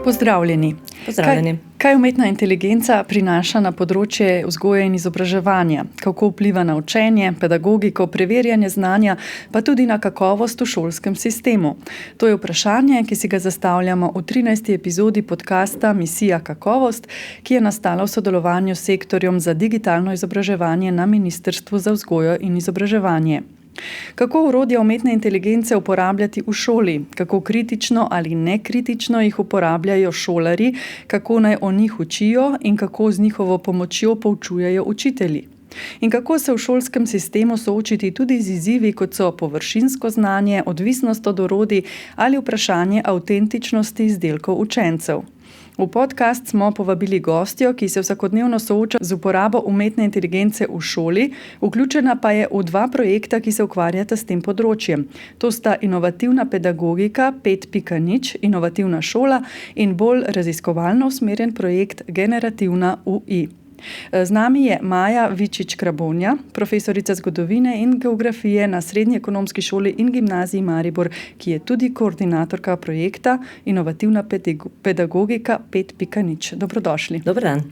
Pozdravljeni. Pozdravljeni. Kaj umetna inteligenca prinaša na področje vzgoje in izobraževanja? Kako vpliva na učenje, pedagogiko, preverjanje znanja, pa tudi na kakovost v šolskem sistemu? To je vprašanje, ki si ga zastavljamo v 13. epizodi podcasta Misija kakovost, ki je nastala v sodelovanju s sektorjem za digitalno izobraževanje na Ministrstvu za vzgojo in izobraževanje. Kako orodja umetne inteligence uporabljati v šoli, kako kritično ali nekritično jih uporabljajo šolarji, kako naj o njih učijo in kako z njihovo pomočjo poučujejo učitelji. In kako se v šolskem sistemu soočiti tudi z izzivi, kot so površinsko znanje, odvisnost od orodij ali vprašanje avtentičnosti izdelkov učencev. V podcast smo povabili gostjo, ki se vsakodnevno sooča z uporabo umetne inteligence v šoli, vključena pa je v 2 projekta, ki se ukvarjata s tem področjem. To sta inovativna pedagogika 5.0, inovativna šola in bolj raziskovalno usmerjen projekt Generativna UI. Z nami je Maja Vičič-Krabonja, profesorica zgodovine in geografije na Srednji ekonomski šoli in gimnaziji Maribor, ki je tudi koordinatorka projekta Inovativna pedagogika 5.0. Dobrodošli. Dober dan.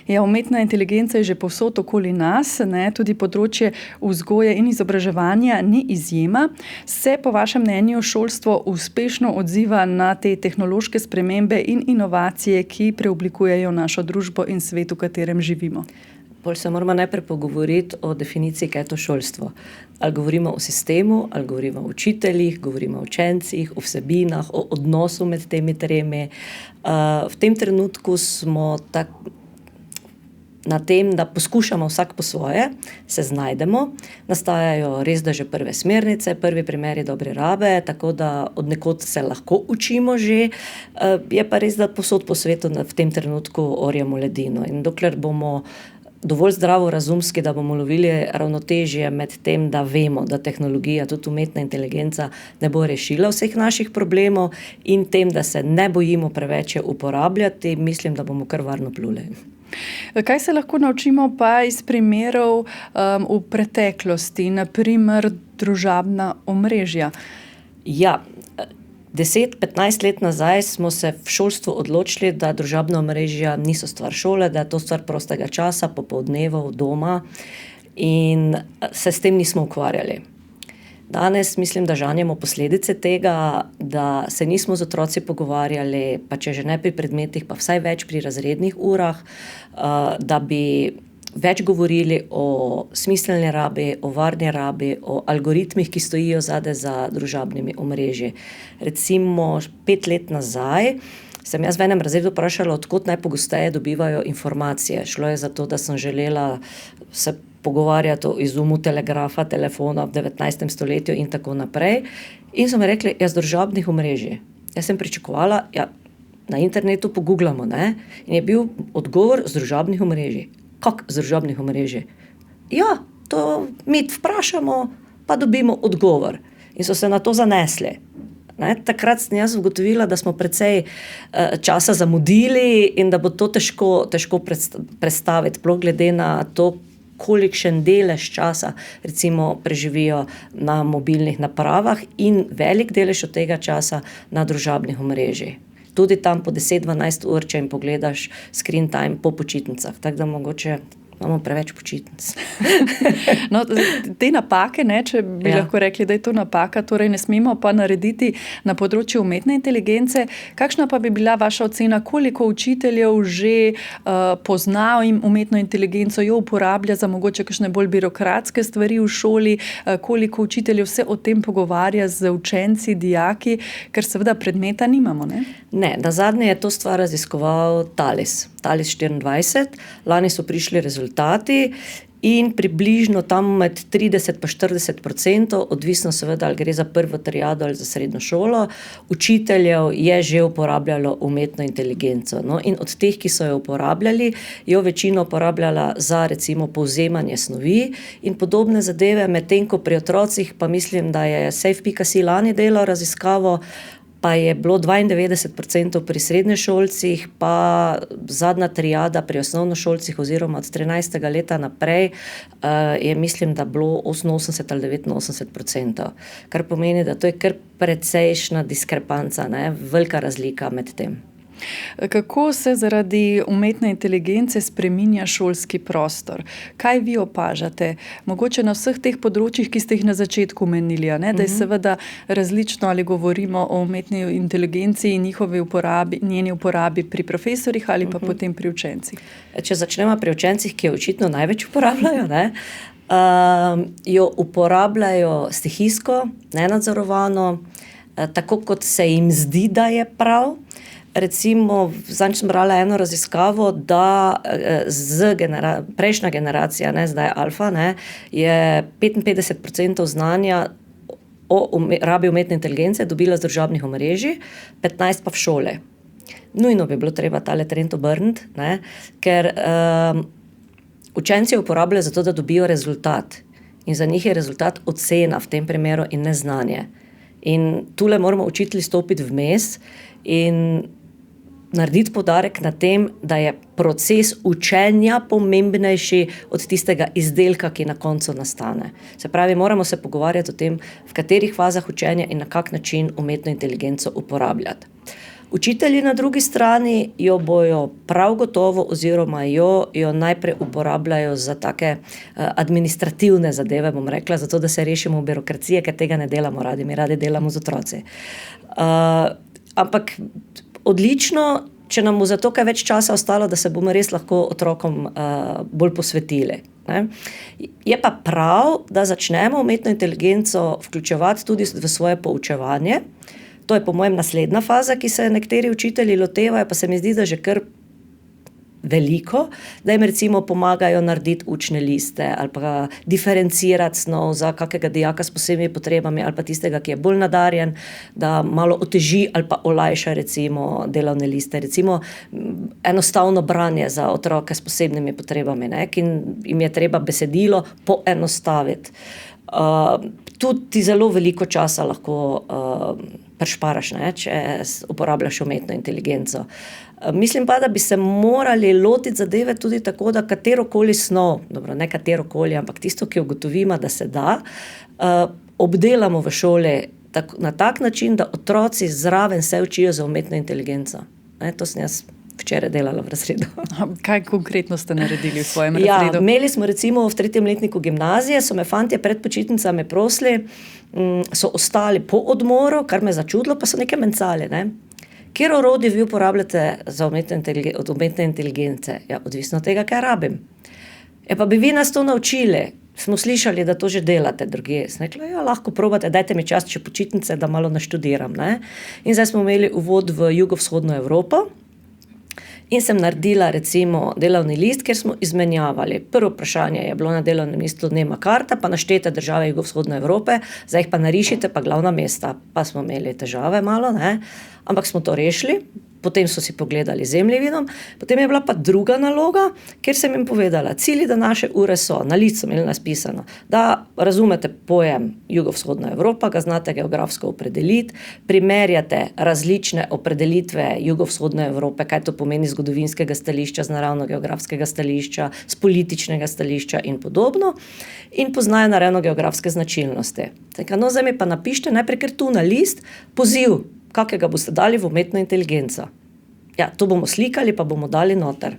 Ja, umetna inteligenca je že povsod okoli nas, tudi področje vzgoje in izobraževanja ni izjema. Se po vašem mnenju šolstvo uspešno odziva na te tehnološke spremembe in inovacije, ki preoblikujejo našo družbo in svet, v katerem živimo? Bolj se moramo najprej pogovoriti o definiciji, kaj je to šolstvo. Ali govorimo o sistemu, ali govorimo o učiteljih, govorimo o učencih, o vsebinah, o odnosu med temi tremi. V tem trenutku smo na tem, da poskušamo vsak po svoje, se znajdemo, nastajajo res da že prve smernice, prvi primeri dobre rabe, tako da od nekod se lahko učimo že, je pa res, da povsod po svetu v tem trenutku orjemo ledino. In dokler bomo dovolj zdravorazumski, da bomo lovili ravnotežje med tem, da vemo, da tehnologija, tudi umetna inteligenca, ne bo rešila vseh naših problemov in tem, da se ne bojimo preveč uporabljati, mislim, da bomo kar varno pluli. Kaj se lahko naučimo pa iz primerov v preteklosti, na primer družabna omrežja? Ja, 10-15 let nazaj smo se v šolstvu odločili, da družabna omrežja niso stvar šole, da je to stvar prostega časa, popoldnevov, doma in se s tem nismo ukvarjali. Danes mislim, da žanjemo posledice tega, da se nismo z otroci pogovarjali, pa če že ne pri predmetih, pa vsaj več pri razrednih urah, da bi več govorili o smiselni rabi, o varni rabi, o algoritmih, ki stojijo zadaj za družabnimi omrežji. Recimo 5 let nazaj sem jaz v enem razredu vprašala, odkot najpogosteje dobivajo informacije. Šlo je za to, da sem želela se pogovarjati o izumu telegrafa, telefona v 19. stoletju in tako naprej. In so mi rekli, z družabnih omrežij. Jaz sem pričakovala, na internetu pogooglamo, ne? In je bil odgovor z družabnih omrežij. Kako z družabnih omrežij? Ja, to mi vprašamo, pa dobimo odgovor. In so se na to zanesli. Takrat sem jaz ugotovila, da smo precej časa zamudili in da bo to težko predstaviti, sploh glede na to, kolikšen delež časa recimo preživijo na mobilnih napravah in velik delež od tega časa na družabnih omrežjih. Tudi tam po 10-12 ur, če jim pogledaš screen time po počitnicah, tako da mogoče imamo preveč počitnic. No, te napake, če bi lahko rekli, da je to napaka, torej ne smemo pa narediti na področju umetne inteligence. Kakšna pa bi bila vaša ocena, koliko učiteljev že pozna umetno inteligenco, jo uporablja za mogoče kakšne bolj birokratske stvari v šoli, koliko učiteljev se o tem pogovarja z učenci, dijaki, ker seveda predmeta nimamo, ne? Ne, nazadnje je to stvar raziskoval Thales 24, lani so prišli rezultati in približno tam med 30 pa 40%, odvisno seveda, ali gre za prvo triado ali za srednjo šolo, učiteljev je že uporabljalo umetno inteligenco. No, in od teh, ki so jo uporabljali, jo večino uporabljala za recimo povzemanje snovi in podobne zadeve, medtem ko pri otrocih pa mislim, da je Safe.si lani delal raziskavo, pa je bilo 92% pri srednješolcih, pa zadnja triada pri osnovnošolcih oziroma od 13. leta naprej je mislim, da bilo 88 ali 89%, kar pomeni, da to je kar precejšna diskrepanca, velika razlika med tem. Kako se zaradi umetne inteligence spreminja šolski prostor? Kaj vi opažate? Mogoče na vseh teh področjih, ki ste jih na začetku omenili, da je seveda različno, ali govorimo o umetni inteligenci in njeni uporabi pri profesorjih ali pa potem pri učencih. Če začnemo pri učencih, ki jo očitno največ uporabljajo, jo uporabljajo stihijsko, nenadzorovano, tako kot se jim zdi, da je prav. Recimo, zadnjič sem brala eno raziskavo, da prejšnja generacija, zdaj alfa, je 55% znanja o rabi umetne inteligence dobila z družabnih omrežij, 15% pa v šole. Nujno bi bilo treba tale trend obrniti, ker učenci uporabljajo zato, da dobijo rezultat. In za njih je rezultat ocena v tem primeru in neznanje. In tule moramo učitelji stopiti vmes in narediti poudarek na tem, da je proces učenja pomembnejši od tistega izdelka, ki na koncu nastane. Se pravi, moramo se pogovarjati o tem, v katerih fazah učenja in na kak način umetno inteligenco uporabljati. Učitelji na drugi strani jo bojo prav gotovo oziroma jo najprej uporabljajo za take administrativne zadeve, bom rekla, zato da se rešimo birokracije, ker tega ne delamo radi, mi radi delamo z otroci. Ampak odlično, če nam bo za to kaj več časa ostalo, da se bomo res lahko otrokom bolj posvetili. Je pa prav, da začnemo umetno inteligenco vključevati tudi v svoje poučevanje. To je po mojem naslednja faza, ki se nekateri učitelji lotevajo, pa se mi zdi, da že kar veliko, da jim recimo pomagajo narediti učne liste ali pa diferencirati snov za kakega dijaka s posebnimi potrebami ali pa tistega, ki je bolj nadarjen, da malo oteži ali pa olajša recimo delovne liste. Recimo enostavno branje za otroke s posebnimi potrebami, ki jim je treba besedilo poenostaviti. Tudi ti zelo veliko časa lahko prešparaš, če uporabljaš umetno inteligenco. Mislim pa, da bi se morali lotiti zadeve tudi tako, da katerokoli snov, dobro, ne katerokoli, ampak tisto, ki ugotovimo, da se da, obdelamo v šoli na tak način, da otroci zraven se učijo za umetno inteligenco. To sem jaz včeraj delala v razredu. Kaj konkretno ste naredili v svojem razredu? Imeli smo recimo v 3. letniku gimnazije, so me fantje pred počitnicami prosili, so ostali po odmoru, kar me začudilo, pa so nekaj mencali. Kjer orodje vi uporabljate od umetne inteligence? Odvisno od tega, kaj rabim. Pa bi vi nas to naučili? Smo slišali, da to že delate drugje. Sem rekla, lahko probate, dajte mi čas, če počitnice, da malo naštudiram. In zdaj smo imeli uvod v jugovzhodno Evropo. In sem naredila recimo delovni list, kjer smo izmenjavali. Prvo vprašanje je bilo na delovnem listu dnevna karta, pa naštete države jugovzhodne Evrope, zdaj jih pa narišite, pa glavna mesta. Pa smo imeli težave malo, ampak smo to rešili. Potem so si pogledali zemljevidom. Potem je bila pa druga naloga, kjer sem jim povedala, cilji današnje ure so, na licu imeli naspisano, da razumete pojem jugovzhodna Evropa, ga znate geografsko opredeliti, primerjate različne opredelitve jugovzhodne Evrope, kaj to pomeni z zgodovinskega stališča, z naravno-geografskega stališča, z političnega stališča in podobno, in poznajo naravno-geografske značilnosti. Zdaj mi pa napišite najprej kar tu na list poziv, kakega boste dali v umetno inteligenco. To bomo slikali, pa bomo dali noter.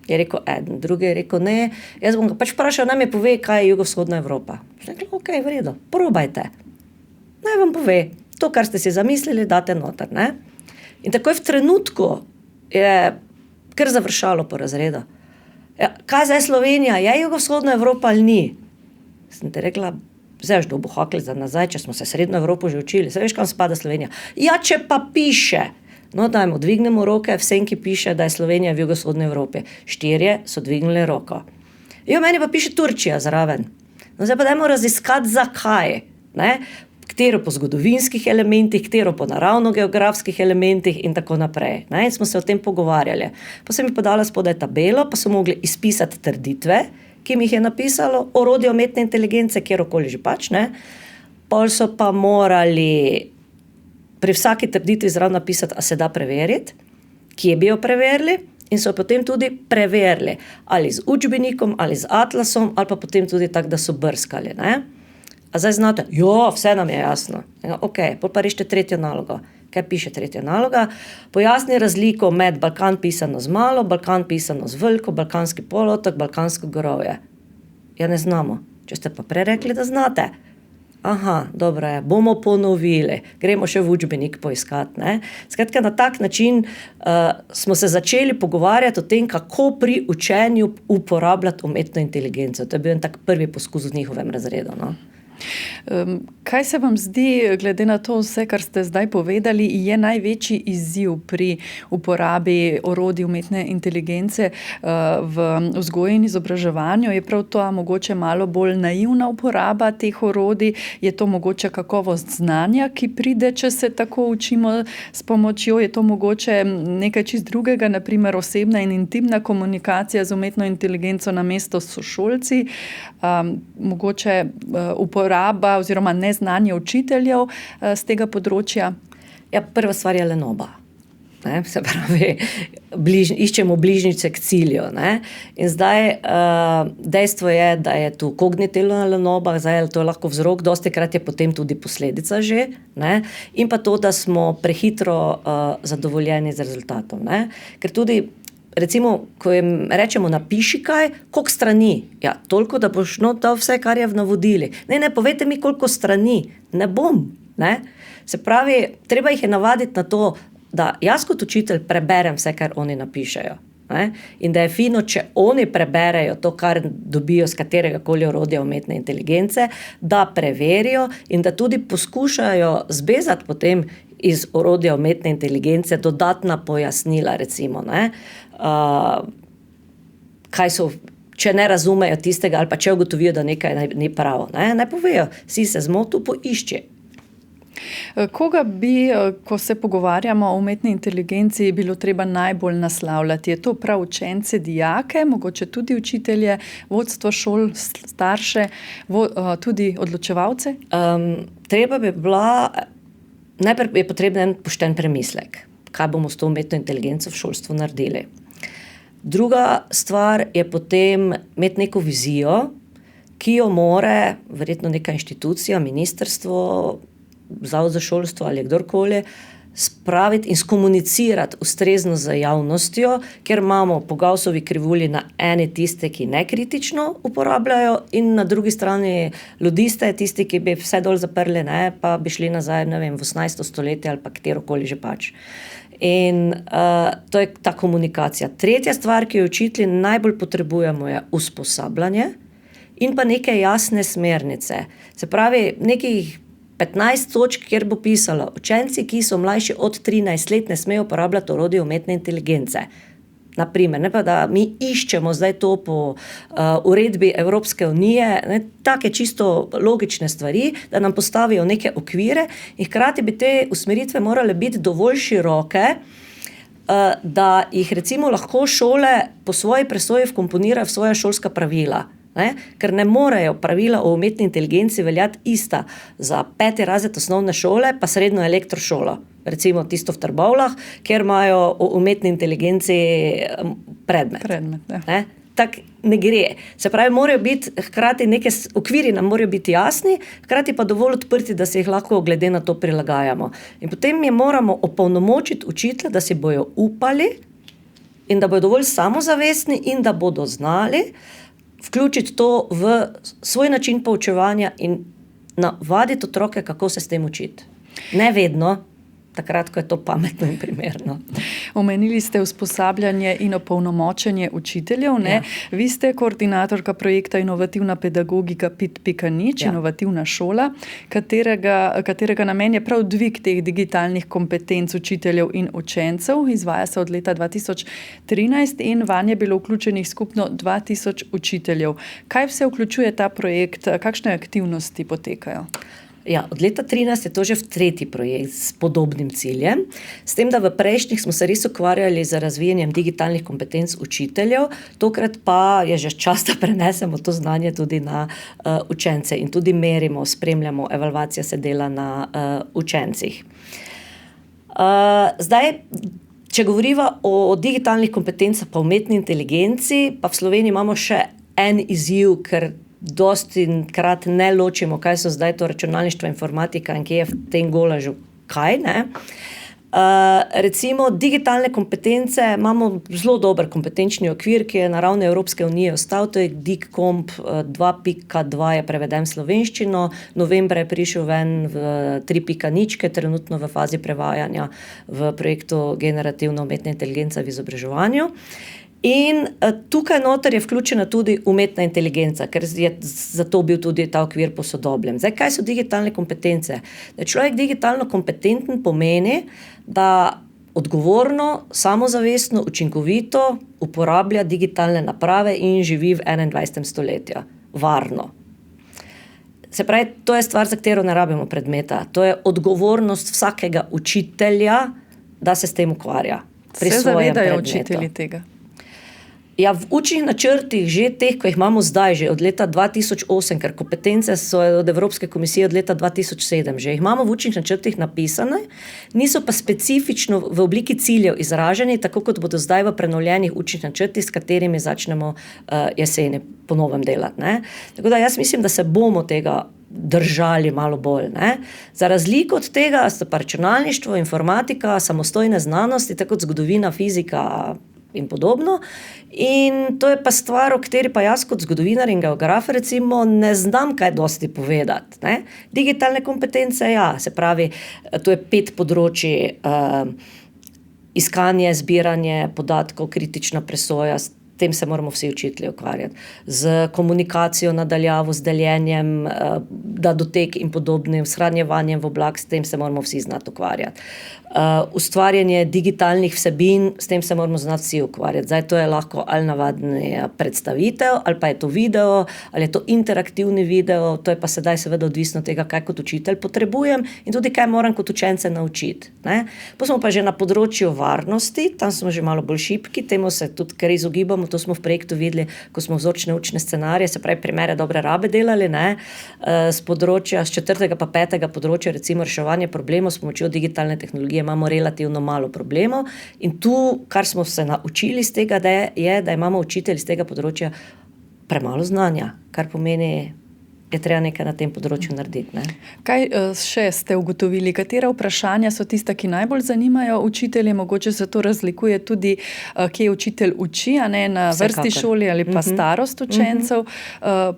Je rekel eden, drugi je rekel ne. Jaz bom ga pač vprašal, naj mi pove, kaj je jugovzhodna Evropa. Rekla, v redu, probajte. Naj vam pove, to, kar ste si zamislili, date noter. In takoj v trenutku je kar završalo po razredu. Kaj zdaj Slovenija, je jugovzhodna Evropa ali ni? Sem te rekla, zdaj že dobo hakli za nazaj, če smo se srednjo Evropo že učili. Veš, kam spada Slovenija? Če pa piše. Dajmo, dvignemo roke, vsem, ki piše, da je Slovenija v jugovzhodni Evropi. 4 so dvignili roko. Meni pa piše Turčija zraven. Zdaj pa dajmo raziskati, zakaj. Katero po zgodovinskih elementih, katero po naravno-geografskih elementih in tako naprej. In smo se o tem pogovarjali. Pa sem mi podala spodaj tabelo, pa so mogli izpisati trditve, ki mi jih je napisalo orodje umetne inteligence, kjerokoli že pač. Pol so pa morali pri vsaki trditvi zraven napisati, a se da preveriti, kje bi jo preverili, in so potem tudi preverili, ali z učbenikom, ali z atlasom, ali pa potem tudi tako, da so brskali. A zdaj znate, vse nam je jasno. Pol pa rešite tretjo nalogo. Kaj piše tretja naloga? Pojasni razliko med Balkan pisano z malo, Balkan pisano z veliko, Balkanski polotok, Balkansko gorovje. Ja, ne znamo. Če ste pa prej rekli, da znate. Aha, dobro je, bomo ponovili, gremo še v učbenik poiskati. Ne? Skratka, na tak način smo se začeli pogovarjati o tem, kako pri učenju uporabljati umetno inteligenco. To je bil en tak prvi poskus v njihovem razredu. No? Kaj se vam zdi, glede na to vse, kar ste zdaj povedali, je največji izziv pri uporabi orodij umetne inteligence v vzgoji in izobraževanju? Je prav to mogoče malo bolj naivna uporaba teh orodij? Je to mogoče kakovost znanja, ki pride, če se tako učimo s pomočjo? Je to mogoče nekaj čist drugega, naprimer osebna in intimna komunikacija z umetno inteligenco namesto s sošolci? Mogoče uporaba oziroma neznanje učiteljev z tega področja? Ja, prva stvar je lenoba. Ne? Se pravi, iščemo bližnjice k cilju. Ne? In zdaj dejstvo je, da je tu kognitivna lenoba, zdaj to je lahko vzrok, dostikrat je potem tudi posledica že. Ne? In pa to, da smo prehitro zadovoljeni z rezultatom. Ne? Ker tudi recimo, ko jim rečemo napiši kaj, koliko strani? Ja, toliko, da boš dal vse, kar je v navodili. Ne, povejte mi, koliko strani. Ne bom. Ne? Se pravi, treba jih je navaditi na to, da jaz kot učitelj preberem vse, kar oni napišejo. Ne? In da je fino, če oni preberejo to, kar dobijo z katerega koli orodja umetne inteligence, da preverijo in da tudi poskušajo zbezati potem iz orodja umetne inteligence dodatna pojasnila, recimo, ne? Kaj so, če ne razumejo tistega ali pa če ugotovijo, da nekaj ni pravo. Ne? Naj povejo, si se zmotil, poišči. Koga bi, ko se pogovarjamo o umetni inteligenci, bilo treba najbolj naslavljati? Je to prav učence, dijake, mogoče tudi učitelje, vodstvo šol, starše, tudi odločevalce? Treba bi bila, najprej je potreben en pošten premislek, kaj bomo s to umetno inteligenco v šolstvu naredili. Druga stvar je potem imeti neko vizijo, ki jo more, verjetno neka inštitucija, ministrstvo, zavod za šolstvo ali kdorkoli, spraviti in skomunicirati ustrezno z javnostjo, ker imamo po Gaussovi krivulji na eni tiste, ki nekritično uporabljajo, in na drugi strani ludiste, tisti, ki bi vse dol zaprli, ne, pa bi šli nazaj, ne vem, v 18. stoletje ali pa katerokoli že pač. In to je ta komunikacija. Tretja stvar, ki jo učitelji najbolj potrebujemo, je usposabljanje in pa neke jasne smernice. Se pravi, nekih 15 točk, kjer bo pisalo, učenci, ki so mlajši od 13 let, ne smejo uporabljati orodje umetne inteligence. Naprimer, ne pa da mi iščemo zdaj to po uredbi Evropske unije, ne, take čisto logične stvari, da nam postavijo neke okvire in hkrati bi te usmeritve morale biti dovolj široke, da jih recimo lahko šole po svoji presoji vkomponirajo v svoja šolska pravila. Ne? Ker ne morejo pravila o umetni inteligenci veljati ista za 5. razred osnovne šole pa srednjo elektrošolo. Recimo tisto v Trbovljah, kjer imajo o umetni inteligenci predmet. Ne? Tak ne gre. Se pravi, morajo biti hkrati neke okviri nam morajo biti jasni, hkrati pa dovolj odprti, da se jih lahko glede na to prilagajamo. In potem moramo opolnomočiti učitelje, da si bojo upali in da bodo dovolj samozavestni in da bodo znali vključiti to v svoj način poučevanja in navaditi otroke, kako se s tem učiti. Ne vedno, takrat, ko je to pametno in primerno. Omenili ste usposabljanje in opolnomočenje učiteljev. Ne? Ja. Vi ste koordinatorka projekta Inovativna pedagogika PIT.nič, ja. Inovativna šola, katerega namen je prav dvig teh digitalnih kompetenc učiteljev in učencev. Izvaja se od leta 2013 in vanje je bilo vključenih skupno 2000 učiteljev. Kaj vse vključuje ta projekt? Kakšne aktivnosti potekajo? Ja, od leta 2013 je to že v 3. projekt s podobnim ciljem, s tem, da v prejšnjih smo se res ukvarjali z razvijanjem digitalnih kompetenc učiteljev, tokrat pa je že čas, da prenesemo to znanje tudi na učence in tudi merimo, spremljamo, evalvacija se dela na učencih. Zdaj, če govoriva o digitalnih kompetencah pa umetni inteligenci, pa v Sloveniji imamo še en izziv, ker dostikrat ne ločimo, kaj so zdaj to računalništvo, informatika in kje je v tem golažu kaj, ne. Recimo digitalne kompetence, imamo zelo dober kompetenčni okvir, ki je na ravni Evropske unije ostal, to je DigComp 2.2 je preveden v slovenščino, novembra je prišel ven v 3.0, ki je trenutno v fazi prevajanja v projektu Generativna umetna inteligenca v izobraževanju. In tukaj noter je vključena tudi umetna inteligenca, ker je zato bil tudi ta okvir posodobljen. Zdaj, kaj so digitalne kompetence? Da je človek digitalno kompetenten pomeni, da odgovorno, samozavestno, učinkovito uporablja digitalne naprave in živi v 21. stoletju. Varno. Se pravi, to je stvar, za katero ne rabimo predmeta. To je odgovornost vsakega učitelja, da se s tem ukvarja. Se zavedajo učitelji tega? Ja, v učnih načrtih, že teh, ko jih imamo zdaj, že od leta 2008, ker kompetence so od Evropske komisije od leta 2007, že jih imamo v učnih načrtih napisane, niso pa specifično v obliki ciljev izraženi, tako kot bodo zdaj v prenovljenih učnih načrtih, s katerimi začnemo jeseni po novem delati, ne. Tako da jaz mislim, da se bomo tega držali malo bolj, ne. Za razliko od tega so pa računalništvo, informatika, samostojne znanosti, tako kot zgodovina, fizika in podobno. In to je pa stvar, o kateri pa jaz kot zgodovinar in geograf recimo ne znam kaj dosti povedati, ne. Digitalne kompetence, ja, se pravi, to je 5 področij, iskanje, zbiranje podatkov, kritična presoja, s tem se moramo vsi učitelji ukvarjati. Z komunikacijo na daljavo, z deljenjem, datotek in podobnim, shranjevanjem v oblak, s tem se moramo vsi znati ukvarjati. Ustvarjanje digitalnih vsebin, s tem se moramo znati vsi ukvarjati. Zdaj, to je lahko ali navadna predstavitev, ali pa je to video, ali je to interaktivni video, to je pa sedaj seveda odvisno od tega, kaj kot učitelj potrebujem in tudi kaj moram kot učence naučiti, ne. Potem smo pa že na področju varnosti, tam smo že malo bolj šibki, temu se tudi kar izogibamo, to smo v projektu videli, ko smo vzorčne učne scenarije, se pravi primere dobre rabe delali, ne, z področja, z 4. pa 5. področja, recimo reševanje problemov s pomočjo digitalne tehnologije, imamo relativno malo problemov in tu, kar smo se naučili iz tega, da imamo učitelji iz tega področja premalo znanja, kar pomeni, je treba nekaj na tem področju narediti, ne. Kaj še ste ugotovili? Katera vprašanja so tista, ki najbolj zanimajo učitelje? Mogoče se to razlikuje tudi, kje učitelj uči, a ne, na vrsti šoli ali pa starost učencev.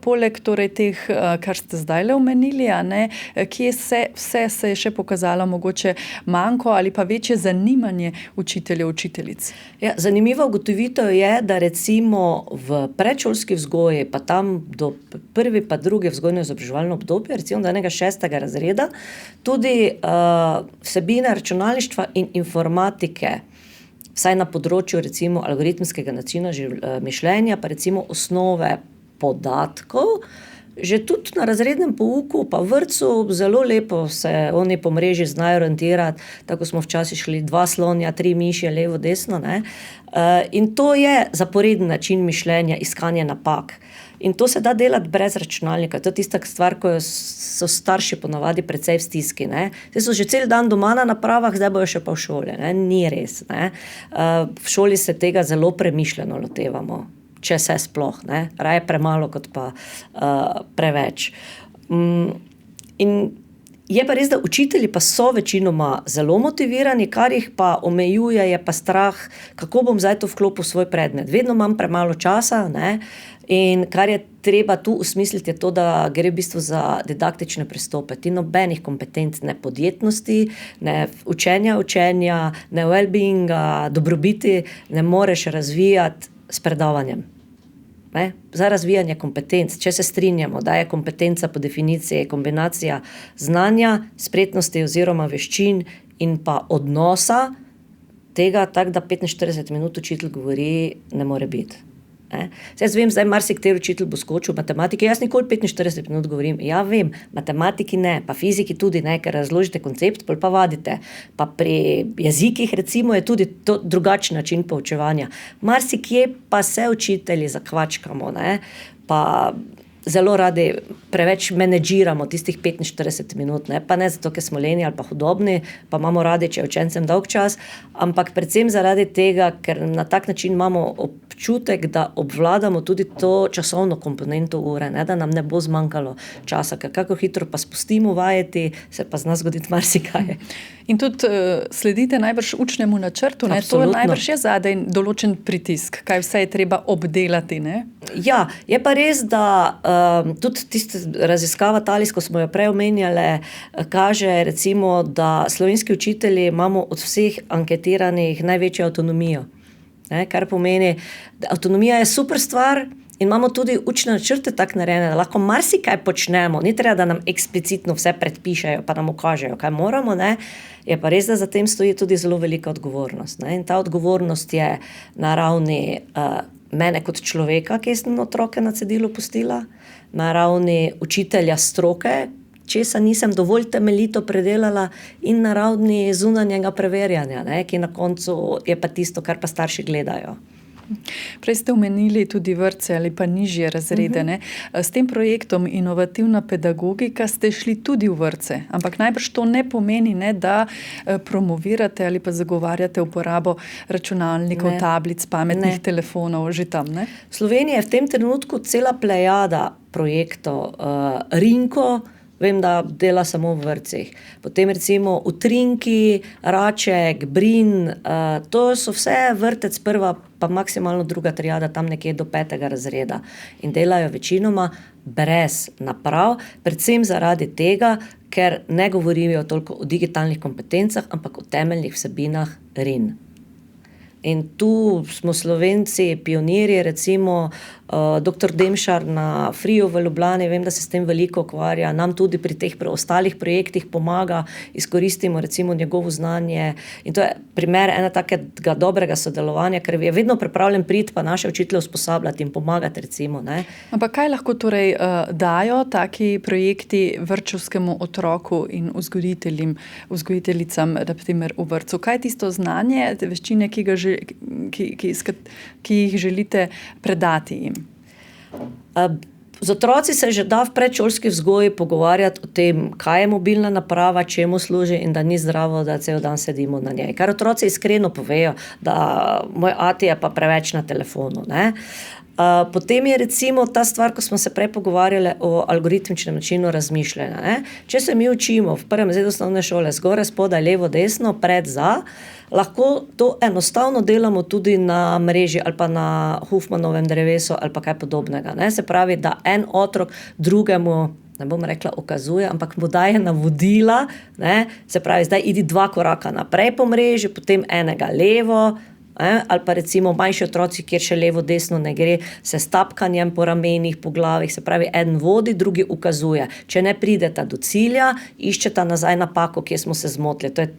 Poleg torej teh, kar ste zdajle omenili, a ne, kje se je še pokazalo mogoče manko ali pa večje zanimanje učiteljev, učiteljic? Ja, zanimiva ugotovitev je, da recimo v predšolski vzgoji, pa tam do 1. pa 2. vzgojno-izobraževalno obdobje, recimo do enega 6. razreda, tudi vsebine računalništva in informatike, vsaj na področju recimo algoritmskega načina mišljenja, pa recimo osnove podatkov, že tudi na razrednem pouku pa vrtcu zelo lepo se oni po mreži znajo orientirati, tako smo včasih šli 2 slonja, 3 miši, levo, desno, ne. In to je zaporeden način mišljenja, iskanje napak. In to se da delati brez računalnika, to je tista stvar, ko so starši ponavadi precej v stiski, ne. Zdaj so že cel dan doma na napravah, zdaj bojo še pa v šoli, ne, ni res, ne. V šoli se tega zelo premišljeno lotevamo, če se sploh, ne, raje premalo kot pa preveč. In je pa res, da učitelji pa so večinoma zelo motivirani, kar jih pa omejuje, je pa strah, kako bom zdaj to vklopil v svoj predmet. Vedno imam premalo časa, ne, in kar je treba tu usmisliti, je to, da gre v bistvu za didaktične pristope. Ti nobenih kompetenc, ne podjetnosti, ne učenja, ne well-beinga, dobrobiti ne moreš razvijati s predavanjem. Ne? Za razvijanje kompetenc, če se strinjamo, da je kompetenca po definiciji kombinacija znanja, spretnosti oziroma veščin in pa odnosa, tega tako, da 45 minut učitelj govori, ne more biti. Ne? Jaz vem, zdaj marsikateri učitelj bo skočil v matematiki, jaz nikoli 45 minut govorim, ja vem, matematiki ne, pa fiziki tudi ne, ker razložite koncept, pa vadite. Pa pri jezikih recimo je tudi to drugačen način poučevanja. Marsikje pa se učitelji zakvačkamo, ne, pa zelo radi preveč menedžiramo tistih 45 minut, ne? Pa ne zato, ker smo leni ali pa hudobni, pa imamo radi, če je učencem dolg čas, ampak predvsem zaradi tega, ker na tak način imamo občutek, da obvladamo tudi to časovno komponento ure, ne? Da nam ne bo zmanjkalo časa, ker kako hitro pa spustimo vajeti, se pa z nas zgoditi marsikaj. In tudi sledite najbrž učnemu načrtu, ne? To najbrž je zadaj določen pritisk, kaj vse je treba obdelati, ne? Ja, je pa res, da tudi tista raziskava Talis, ko smo jo prej omenjali, kaže recimo, da slovenski učitelji imamo od vseh anketiranih največjo avtonomijo. Ne? Kar pomeni, da avtonomija je super stvar in imamo tudi učne načrte tak narejene, da lahko marsikaj počnemo, ni treba, da nam eksplicitno vse predpišejo, pa nam ukažejo, kaj moramo, ne? Je pa res, da za tem stoji tudi zelo velika odgovornost, ne? In ta odgovornost je na ravni mene kot človeka, ki sem otroke na cedilu pustila, na ravni učitelja stroke, česa nisem dovolj temeljito predelala, in na ravni zunanjega preverjanja, ne, ki na koncu je pa tisto, kar pa starši gledajo. Prej ste omenili tudi vrtce ali pa nižje razrede. Ne? S tem projektom Inovativna pedagogika ste šli tudi v vrtce, ampak najbrž to ne pomeni, ne, da promovirate ali pa zagovarjate uporabo računalnikov, tablic, pametnih telefonov že tam. Ne? V Sloveniji je v tem trenutku cela plejada projektov. Rinko, vem, da dela samo v vrtcih. Potem recimo Utrinki, Raček, Brin, to so vse vrtec prva, pa maksimalno druga triada, tam nekje do 5. razreda. In delajo večinoma brez naprav, predvsem zaradi tega, ker ne govorijo toliko o digitalnih kompetencah, ampak o temeljnih vsebinah RIN. In tu smo Slovenci pionirji, recimo dr. Demšar na Friju v Ljubljani, vem, da se s tem veliko ukvarja, nam tudi pri teh preostalih projektih pomaga, izkoristimo recimo njegovo znanje, in to je primer ena takega dobrega sodelovanja, ker je vedno pripravljen priti pa naše učitelje usposabljati in pomagati recimo. Ne. Ampak kaj lahko torej dajo taki projekti vrtčevskemu otroku in vzgojiteljicam, na primer v vrtcu? Kaj je tisto znanje, te veščine, ki jih želite predati jim? Z otroci se že da v predšolski vzgoji pogovarjati o tem, kaj je mobilna naprava, čemu služi in da ni zdravo, da cel dan sedimo na njej. Kar otroci iskreno povejo, da moj ati je pa preveč na telefonu. Ne? Potem je recimo ta stvar, ko smo se prej pogovarjali o algoritmičnem načinu razmišljanja. Ne? Če se mi učimo v prvem razredu osnovne šole zgoraj, spodaj, levo, desno, pred, za, lahko to enostavno delamo tudi na mreži ali pa na Huffmanovem drevesu ali pa kaj podobnega. Ne? Se pravi, da en otrok drugemu, ne bom rekla ukazuje, ampak mu daje navodila, ne? Se pravi, zdaj idi 2 koraka naprej po mreži, potem enega levo, ali pa recimo manjši otroci, kjer še levo, desno ne gre, se s tapkanjem po ramenih, po glavih, se pravi, eden vodi, drugi ukazuje. Če ne prideta do cilja, iščeta nazaj napako, kje smo se zmotili. To je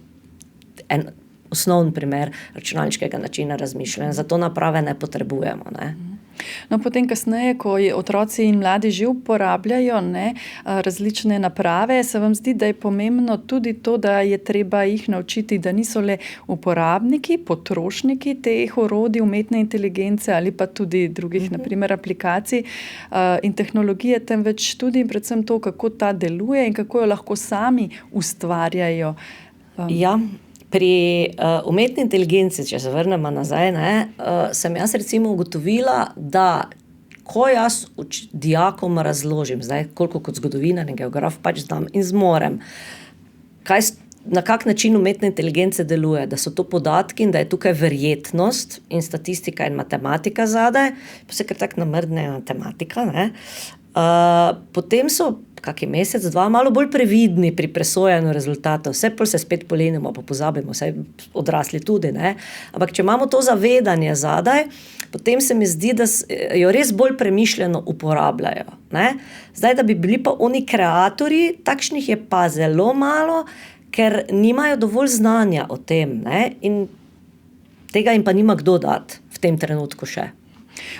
en osnovni primer računalniškega načina razmišljanja. Zato naprave ne potrebujemo. Ne? No, potem kasneje, ko otroci in mladi že uporabljajo različne naprave, se vam zdi, da je pomembno tudi to, da je treba jih naučiti, da niso le uporabniki, potrošniki teh orodij umetne inteligence ali pa tudi drugih, naprimer aplikacij in tehnologije, temveč tudi in predvsem to, kako ta deluje in kako jo lahko sami ustvarjajo. Ja. Pri umetni inteligenci, če se vrnemo nazaj, sem jaz recimo ugotovila, da ko jaz dijakom razložim, zdaj koliko kot zgodovinar in geograf pač znam in zmorem, na kak način umetna inteligenca deluje, da so to podatki in da je tukaj verjetnost in statistika in matematika zadaj, pa se kar tak namrdne matematika, ne? Potem so kaki mesec, 2 malo bolj previdni pri presojanju rezultatov, vse pol se spet polenimo, pa pozabimo, vse odrasli tudi, ne? Ampak če imamo to zavedanje zadaj, potem se mi zdi, da jo res bolj premišljeno uporabljajo. Ne? Zdaj, da bi bili pa oni kreatorji, takšnih je pa zelo malo, ker nimajo dovolj znanja o tem, ne? In tega jim pa nima kdo dati v tem trenutku še.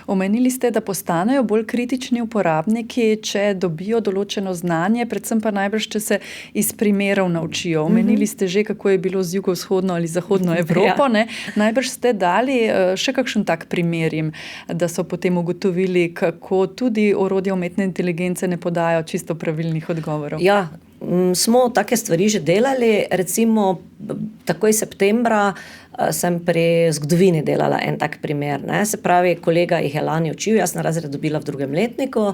Omenili ste, da postanejo bolj kritični uporabniki, če dobijo določeno znanje, predvsem pa najbrž, če se iz primerov naučijo. Omenili ste že, kako je bilo z jugovzhodno ali zahodno Evropo. Ne? Najbrž ste dali še kakšen tak primer jim, da so potem ugotovili, kako tudi orodja umetne inteligence ne podajo čisto pravilnih odgovorov. Ja, smo take stvari že delali, recimo takoj septembra sem pri zgodovini delala en tak primer, ne. Se pravi, kolega jih je lani učil, jaz sem razred dobila v 2. letniku,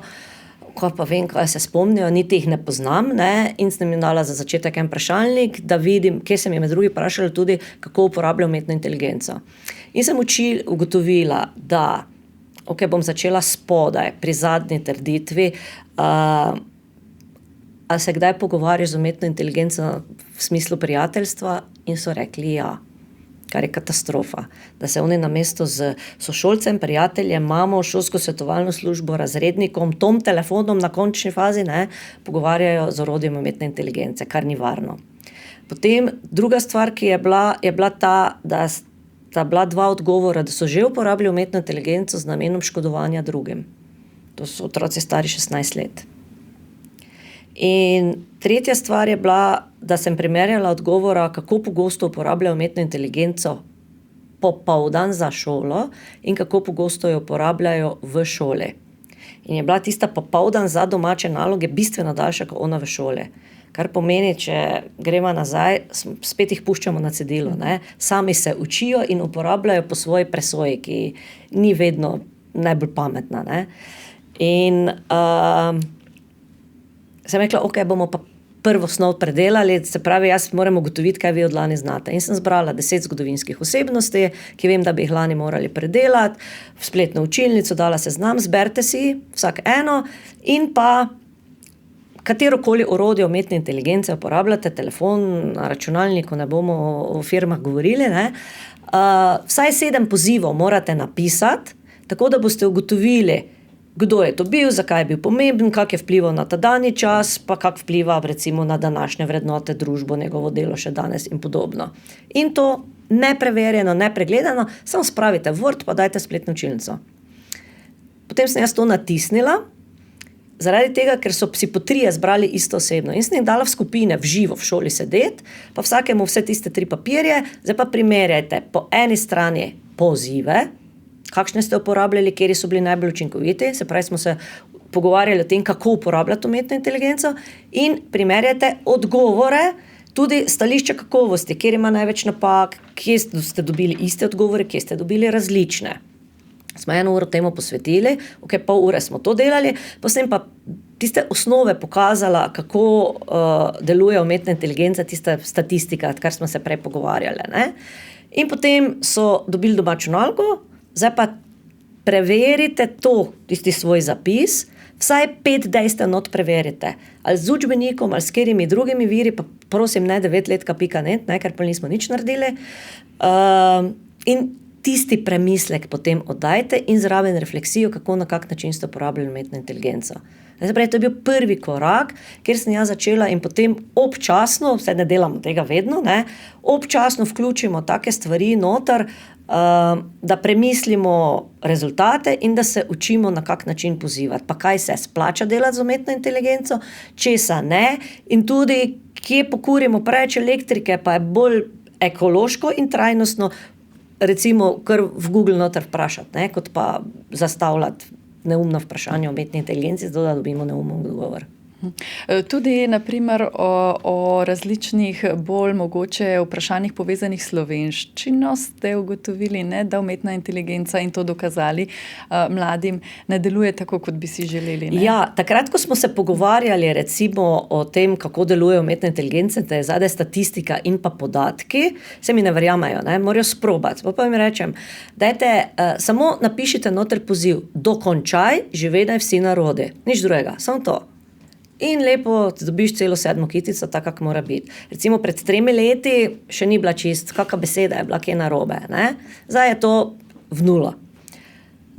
ko pa vem, kaj se spomnijo, niti jih ne poznam, ne, in sem jim dala za začetek en vprašalnik, da vidim, kje sem jim med drugi vprašala tudi, kako uporablja umetno inteligenco. In sem ugotovila, da, bom začela spodaj, pri zadnji trditvi, a se kdaj pogovarjaš z umetno inteligenco v smislu prijateljstva? In so rekli ja, kar je katastrofa. Da se oni namesto z sošolcem, prijateljem, mamo, šolsko svetovalno službo, razrednikom, tom telefonom na končni fazi, ne, pogovarjajo z orodjem umetne inteligence, kar ni varno. Potem druga stvar, ki je bila ta, da sta bila 2 odgovora, da so že uporabljali umetno inteligenco z namenom škodovanja drugim. To so otroci stari 16 let. In tretja stvar je bila, da sem primerjala odgovora, kako pogosto uporabljajo umetno inteligenco popoldan za šolo in kako pogosto jo uporabljajo v šoli. In je bila tista popoldan za domače naloge bistveno daljša kot ona v šoli. Kar pomeni, če gremo nazaj, spet jih puščamo na cedilu, ne. Sami se učijo in uporabljajo po svoji presoji, ki ni vedno najbolj pametna, ne. In sem rekla, bomo pa prvo snov predelali, se pravi, jaz moram ugotoviti, kaj vi od lani znate. In sem zbrala 10 zgodovinskih osebnosti, ki vem, da bi jih lani morali predelati, v spletno učilnico, dala seznam, zberite si vsak eno in pa katerokoli orodje umetne inteligence uporabljate, telefon, na računalniku, ne bomo o firmah govorili, ne. Vsaj 7 pozivov morate napisati, tako da boste ugotovili, kdo je to bil, zakaj je bil pomemben, kak je vplival na ta dani čas, pa kak vpliva recimo na današnje vrednote, družbo, njegovo delo še danes in podobno. In to nepreverjeno, nepregledano, samo spravite v Word, pa dajte spletno učilnico. Potem sem jaz to natisnila, zaradi tega, ker so si po 3 zbrali isto osebno. In sem jih dala v skupine, v živo, v šoli sedeti, pa vsakemu vse tiste 3 papirje, zdaj pa primerjajte po eni strani pozive, kakšne ste uporabljali, kjer so bili najbolj učinkoviti, se pravi, smo se pogovarjali o tem, kako uporabljati umetno inteligenco, in primerjate odgovore, tudi stališče kakovosti, kjer ima največ napak, kje ste dobili iste odgovore, kje ste dobili različne. Smo 1 uro temu posvetili, pol ure smo to delali, potem pa tiste osnove pokazala, kako deluje umetna inteligenca, tista statistika, kar smo se prej pogovarjali, ne. In potem so dobili domačo nalogo, zdaj pa preverite to, tisti svoj zapis, vsaj 5 dejstev not preverite. Ali z učbenikom, ali s katerimi drugimi viri, pa prosim ne 9letka.net, ne, ker pa nismo nič naredili. In tisti premislek potem oddajte in zraven refleksijo, kako na kak način ste uporabljali umetno inteligenco. Zdaj, to je bil prvi korak, kjer sem jaz začela in potem občasno, vse ne delamo tega vedno, ne, občasno vključimo take stvari noter, da premislimo rezultate in da se učimo, na kak način pozivati. Pa kaj se splača delati z umetno inteligenco, česa ne, in tudi, kje pokurimo preveč elektrike, pa je bolj ekološko in trajnostno, recimo kar v Google noter vprašati, ne, kot pa zastavljati neumno vprašanje o umetni inteligenci, zato da dobimo neumen odgovor. Tudi naprimer o različnih bolj mogoče vprašanjih povezanih s slovenščino ste ugotovili, ne, da umetna inteligenca, in to dokazali mladim, ne deluje tako, kot bi si želeli. Ne? Ja, takrat, ko smo se pogovarjali recimo o tem, kako deluje umetna inteligenca, da je zadaj statistika in pa podatki, se mi ne verjamejo, ne, morajo sprobati. Pa mi rečem, dajte, samo napišite noter poziv, dokončaj, živedaj vsi narodi. Nič drugega, samo to. In lepo dobiš celo 7 kitico, tako kak mora biti. Recimo pred 3 leti še ni bila čist, kakšna beseda je bila, kje narobe, ne. Zdaj je to v 0.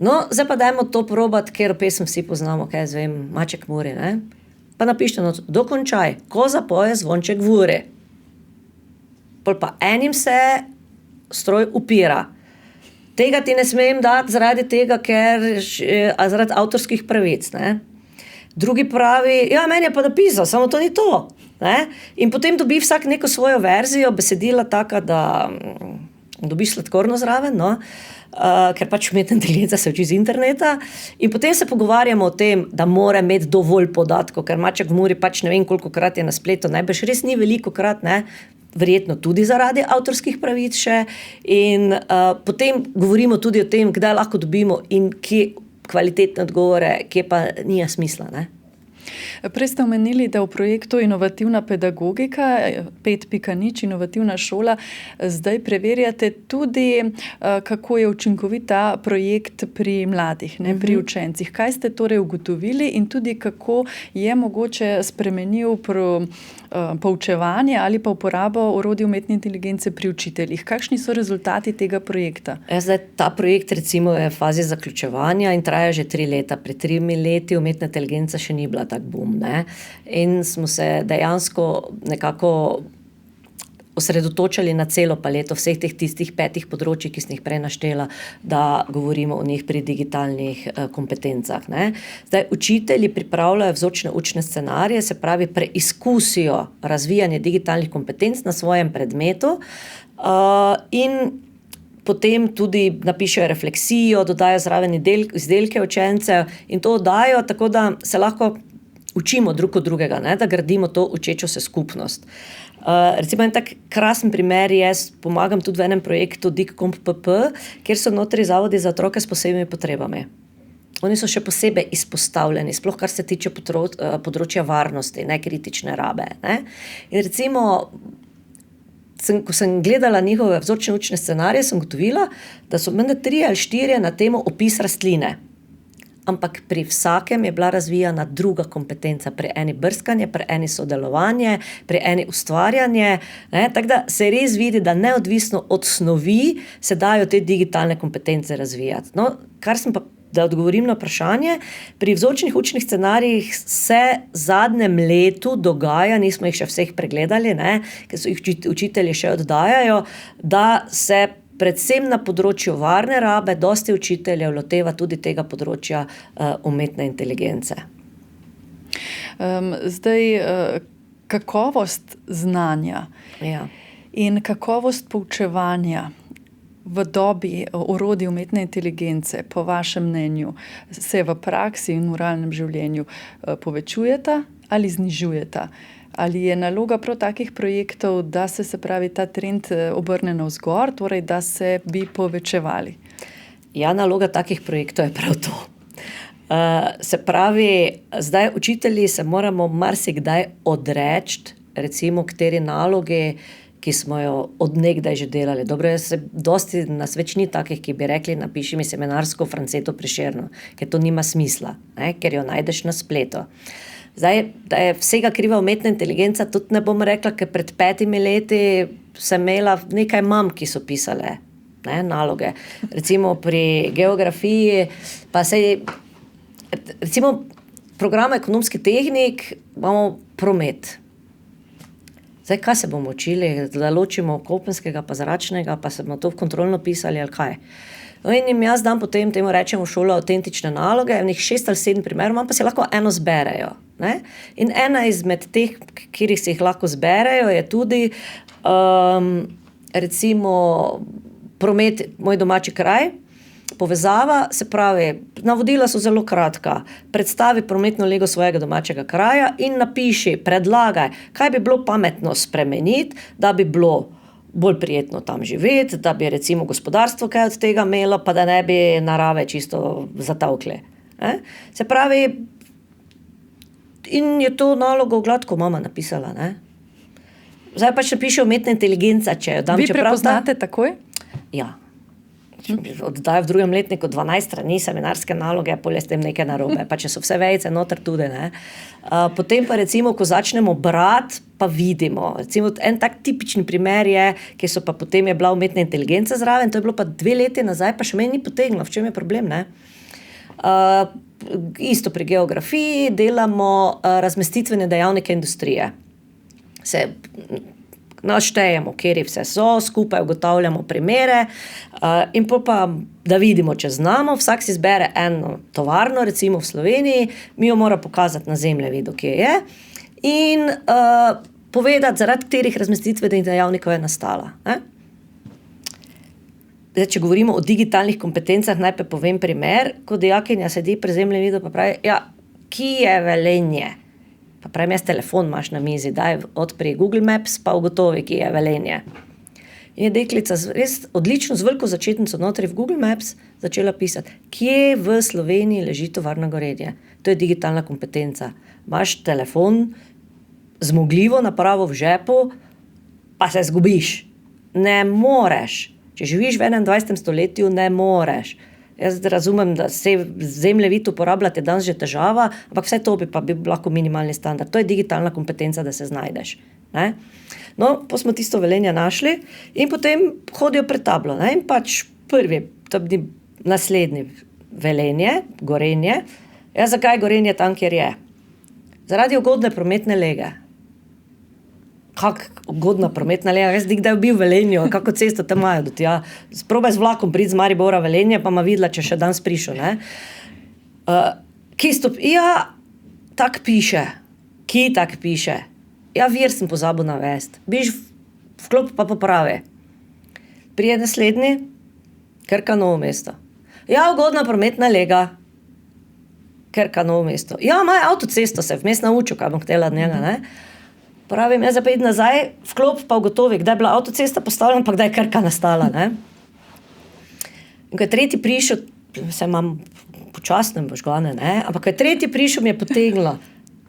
No, zdaj pa dajmo to probati, ker pesem vsi poznamo, kaj jaz vem, Maček Muri, ne. Pa napište not, dokončaj, ko zapoje zvonček v uri. Pol pa enim se stroj upira. tega ti ne smem dati zaradi tega, zaradi avtorskih pravic, ne. Drugi pravi, ja, meni je pa napisal, samo to ni to, ne. In potem dobi vsak neko svojo verzijo, besedila taka, da dobiš sladkorno zraven, no, ker pač umetna inteligenca se uči z interneta in potem se pogovarjamo o tem, da mora imeti dovolj podatkov, ker maček v Muri pač ne vem kolikokrat je na spletu, najbrž res ni velikokrat, ne, verjetno tudi zaradi avtorskih pravic še in potem govorimo tudi o tem, kdaj lahko dobimo in kje kvalitetne odgovore, kje pa nima smisla, ne. Prej ste omenili, da v projektu Inovativna pedagogika 5.0 inovativna šola zdaj preverjate tudi, kako je učinkovit ta projekt pri mladih, ne, pri učencih. Kaj ste torej ugotovili in tudi kako je mogoče spremenil poučevanje ali pa uporabo orodij umetne inteligence pri učiteljih? Kakšni so rezultati tega projekta? Zdaj, ta projekt recimo je v fazi zaključevanja in traja že 3 leta. Pred 3 leti umetna inteligenca še ni bila tak boom, ne. In smo se dejansko nekako osredotočali na celo paleto vseh tistih 5 področij, ki sem jih prej naštela, da govorimo o njih pri digitalnih kompetencah, ne. Zdaj, učitelji pripravljajo vzorčne učne scenarije, se pravi, preizkusijo razvijanje digitalnih kompetenc na svojem predmetu in potem tudi napišejo refleksijo, dodajo zraven izdelke učencev in to oddajo, tako da se lahko učimo drug od drugega, ne, da gradimo to učečo se skupnost. Recimo en tak krasen primer, jaz pomagam tudi v enem projektu DIGCOMP-PP, kjer so notri zavodi za otroke s posebnimi potrebami. Oni so še posebej izpostavljeni, sploh kar se tiče področja varnosti, ne, kritične rabe, ne. In recimo, ko sem gledala njihove vzorčne učne scenarije, sem ugotovila, da so menda 3 ali 4 na temo opis rastline. Ampak pri vsakem je bila razvijana druga kompetenca, pri eni brskanje, pri eni sodelovanje, pri eni ustvarjanje, ne, tako da se res vidi, da neodvisno od snovi se dajo te digitalne kompetence razvijati. No, kar sem pa, da odgovorim na vprašanje, pri vzorčnih učnih scenarijih se v zadnjem letu dogaja, nismo jih še vseh pregledali, ne, ker so jih učitelji še oddajajo, da se predvsem na področju varne rabe dosti učiteljev loteva tudi tega področja umetne inteligence. Zdaj, kakovost znanja in kakovost poučevanja v dobi orodij umetne inteligence, po vašem mnenju, se v praksi in v realnem življenju povečujeta ali znižujeta? Ali je naloga prav takih projektov, da se pravi, ta trend obrne navzgor, torej da se bi povečevali? Ja, naloga takih projektov je prav to. Se pravi, zdaj učitelji se moramo marsikdaj odreči, recimo kateri nalogi, ki smo jo od nekdaj že delali. Dobro, dosti nas več ni takih, ki bi rekli, napiši mi seminarsko Franceto Prešerno, ker to nima smisla, ne, ker jo najdeš na spletu. Zdaj, da je vsega kriva umetna inteligenca, tudi ne bom rekla, ker pred 5 leti sem imela nekaj mam, ki so pisale, ne, naloge. Recimo pri geografiji, pa recimo program ekonomski tehnik, imamo promet. Zdaj, kaj se bomo učili, da ločimo kopenskega pa zračnega, pa se bomo to v kontrolno pisali ali kaj? No, in jim jaz dam potem, temu rečemo šolo avtentične naloge, v njih 6 ali 7 primerov, imam pa si lahko eno zberejo, ne. In ena izmed teh, kjerih si jih lahko zberejo, je tudi recimo promet, moj domači kraj, povezava, se pravi, navodila so zelo kratka, predstavi prometno lego svojega domačega kraja in napiši, predlagaj, kaj bi bilo pametno spremeniti, da bi bilo bolj prijetno tam živeti, da bi recimo gospodarstvo kaj od tega imelo, pa da ne bi narave čisto zatavkle. Se pravi, in je to nalogo gladko mama napisala, ne. Zdaj pač napiše umetna inteligenca, če jo dam. Vi prepoznate takoj? Ja. Oddajo v 2. letniku 12 strani seminarske naloge, pol je s tem nekaj narobe, pa če so vse vejice noter tudi, ne. Potem pa recimo, ko začnemo brati, pa vidimo. Recimo, en tak tipični primer je, ki so pa potem je bila umetna inteligenca zraven, to je bilo pa 2 leti nazaj, pa še meni ni potegnilo, v čem je problem, ne. Isto pri geografiji delamo razmestitvene dejavnike industrije. naštejemo, kjer vse so, skupaj ugotavljamo primere in pa, da vidimo, če znamo, vsak si zbere eno tovarno, recimo v Sloveniji, mi jo mora pokazati na zemljevidu, kje je, in povedati, zaradi katerih razmestitvenih dejavnikov je nastala. Zdaj, če govorimo o digitalnih kompetencah, najprej povem primer, ko dijakinja sedi pri zemljevidu pa pravi, kje je Velenje? Pa pravim, jaz telefon imaš na mizi, daj odpri Google Maps, pa ugotovi, kje je Velenje. In je deklica res odlično z veliko začetnico notri v Google Maps začela pisati, kje v Sloveniji leži tovarna Gorenje. To je digitalna kompetenca. Imaš telefon, zmogljivo napravo v žepu, pa se zgubiš. Ne moreš. Če živiš v 21. stoletju, ne moreš. Jaz razumem, da se zemljevid uporabljati je danes že težava, ampak vse to bi lahko minimalni standard. To je digitalna kompetenca, da se znajdeš. Ne? No, pa smo tisto Velenje našli in potem hodijo pred tablo. Ne? In pač prvi, to bi naslednji Velenje, Gorenje. Zakaj Gorenje tam, kjer je? Zaradi ugodne prometne lege. Kako ugodna prometna lega? Jaz kdaj bil v Velenju, kako cesto te imajo do tja. Probaj z vlakom priti z Maribora Velenje, pa ma videla, če še danes prišel. Tak piše. Ki tak piše? Vir sem pozabil navesti. Biš vklop pa popravi. Prije naslednji, Krka Novo mesto. Ugodna prometna lega. Krka Novo mesto. Imajo avtocesto, se vmes naučil, kaj bom htela od njega, ne? Pravim, jaz zapet nazaj, vklop pa ugotovi, kdaj je bila avtocesta postavljena, pa kdaj je Krka nastala. Ne? In ko je tretji prišel, se imam počasne možgane, ne? Ampak ko je tretji prišel, mi je potegnilo.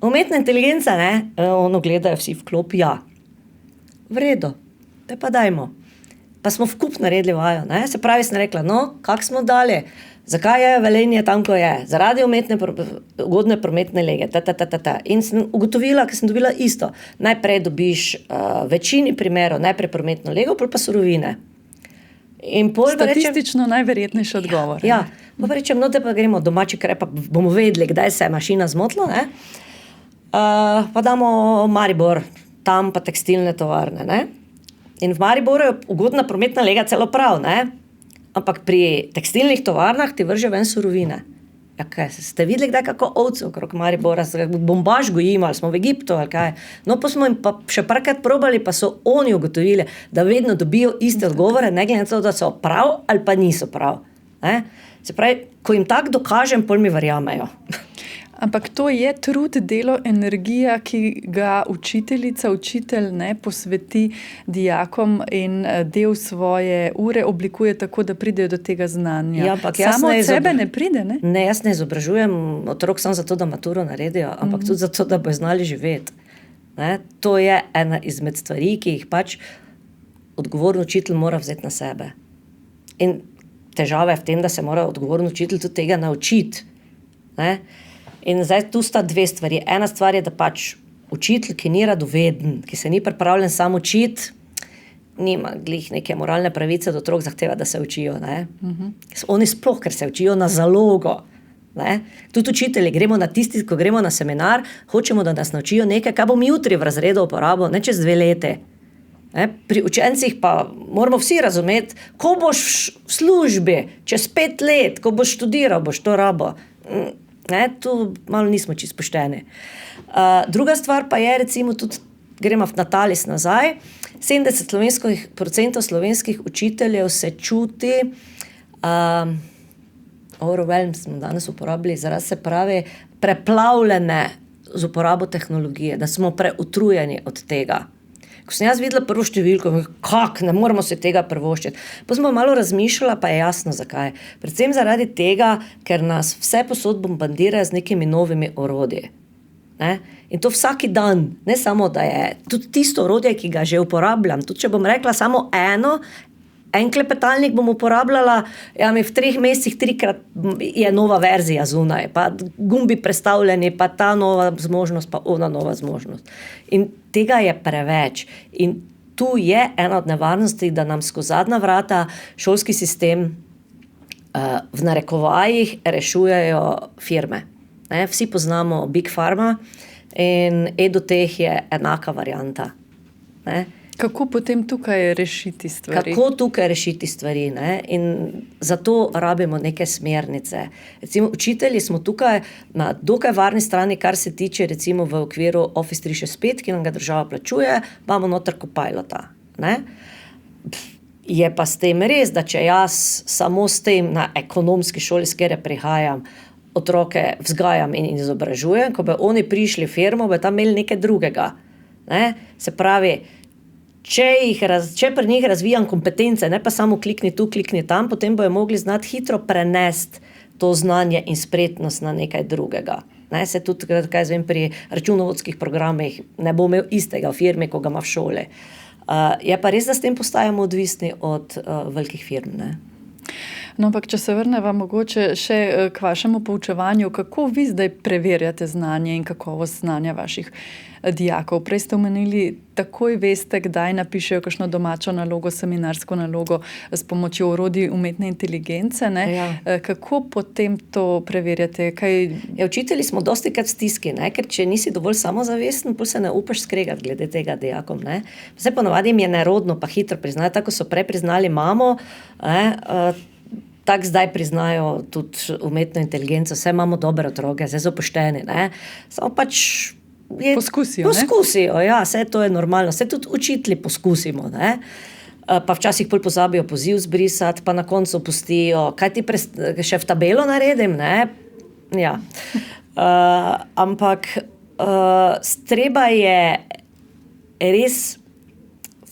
Umetna inteligenca, ne? Ono gledajo vsi vklop, V redu, te pa dajmo. Pa smo vkup naredili vajo, ne? Se pravi, sem rekla, kak smo dali? Zakaj je Velenje tam, ko je? Zaradi ugodne prometne lege. In sem ugotovila, ker sem dobila isto. Najprej dobiš večini primerov, najprej prometno lego, pa surovine. Statistično najverjetnejši odgovor. Pa rečem, te pa gremo domači kraj, pa bomo vedeli, kdaj se je mašina zmotila, ne? Pa damo Maribor, tam pa tekstilne tovarne, ne? In v Mariboru je ugodna prometna lega celo prav, ne? Ampak pri tekstilnih tovarnah ti vrže ven surovine. Kaj, ste videli kdaj kako ovce okrog Maribora, bombaž gojimo, ali smo v Egiptu, ali kaj. Pa smo jim pa še parkrat probali, pa so oni ugotovili, da vedno dobijo iste odgovore, ne glede na to, da so prav ali pa niso prav. Ne? Se pravi, ko jim tako dokažem, pol mi verjamejo. Ampak to je trud, delo, energija, ki ga učiteljica, učitelj posveti dijakom in del svoje ure oblikuje tako, da pridejo do tega znanja. Samo od sebe ne pride, ne? Ne, jaz ne izobražujem otrok samo zato, da maturo naredijo, ampak tudi zato, da bojo znali živeti. Ne? To je ena izmed stvari, ki jih pač odgovorni učitelj mora vzeti na sebe. In težava je v tem, da se mora odgovorni učitelj tudi tega naučiti. Ne? In zdaj tu sta dve stvari. Ena stvar je, da pač učitelj, ki ni radoveden, ki se ni pripravljen sam učiti, nima glih neke moralne pravice do otrok zahteva, da se učijo. Ne? Oni sploh, ker se učijo na zalogo. Ne? Tudi učitelji, gremo na tisti, ko gremo na seminar, hočemo, da nas naučijo nekaj, kaj bom jutri v razredu uporabil, ne čez 2 leti. Ne? Pri učencih pa moramo vsi razumeti, ko boš v službi, čez 5 let, ko boš študiral, boš to rabo. Ne, tu malo nismo čisto pošteni. Druga stvar pa je, recimo, tudi gremo v Natalis nazaj, 70% slovenskih učiteljev se čuti, overwhelmed smo danes uporabili, se pravi, preplavljene z uporabo tehnologije, da smo preutrujeni od tega. Ko sem jaz videla prvo številko, ne moramo se tega privoščiti. Pa smo malo razmišljala, pa je jasno zakaj. Predvsem zaradi tega, ker nas vse posod bombardirajo z nekimi novimi orodji. Ne? In to vsaki dan, ne samo, da je tudi tisto orodje, ki ga že uporabljam. Tudi če bom rekla samo en klepetalnik bom uporabljala, mi v 3 mesecih 3-krat je nova verzija zunaj, pa gumbi prestavljeni, pa ta nova zmožnost, pa ona nova zmožnost. In tega je preveč. In tu je ena od nevarnosti, da nam skozi zadnja vrata šolski sistem v narekovajih rešujejo firme. Ne? Vsi poznamo Big Pharma in EduTech je enaka varianta. Ne? Kako potem tukaj rešiti stvari? Kako tukaj rešiti stvari, ne? In zato rabimo neke smernice. Recimo, učitelji smo tukaj na dokaj varni strani, kar se tiče recimo v okviru Office 365, ki nam ga država plačuje, imamo noter Copilota, ne? Je pa s tem res, da če jaz samo s tem na ekonomski šoli, s kjer prihajam, otroke vzgajam in izobražujem, ko bi oni prišli v firmo, bi tam imeli nekaj drugega, ne? Se pravi, če pri njih razvijam kompetence, ne pa samo klikni tu, klikni tam, potem bojo mogli znati hitro prenesti to znanje in spretnost na nekaj drugega. Ne, se tudi, kaj zvem, pri računovodskih programih ne bo imel istega v firmi, ko ga ima v šoli. Je pa res, da s tem postajamo odvisni od velikih firm, ne. No, ampak če se vrneva mogoče še k vašemu poučevanju, kako vi zdaj preverjate znanje in kakovost znanja vaših dijakov? Prej ste omenili, takoj veste, kdaj napišejo kakšno domačo nalogo, seminarsko nalogo s pomočjo orodij umetne inteligence, ne? Ja. Kako potem to preverjate? Učitelji smo dostikrat v stiski, ne? Ker če nisi dovolj samozavesten, potem se ne upaš skregati glede tega dijakom, ne? Vse ponavadi jim je nerodno, pa hitro priznajo, tako so prej priznali mamo, tako zdaj priznajo tudi umetno inteligenco, vse imamo dobre otroke, zdaj so pošteni, ne? Samo pač poskusijo, ja, vse to je normalno, vse tudi učitelji poskusimo, ne? Pa včasih bolj pozabijo poziv zbrisati, pa na koncu pustijo, kaj ti še v tabelo naredim, ne? Ja. Ampak treba je res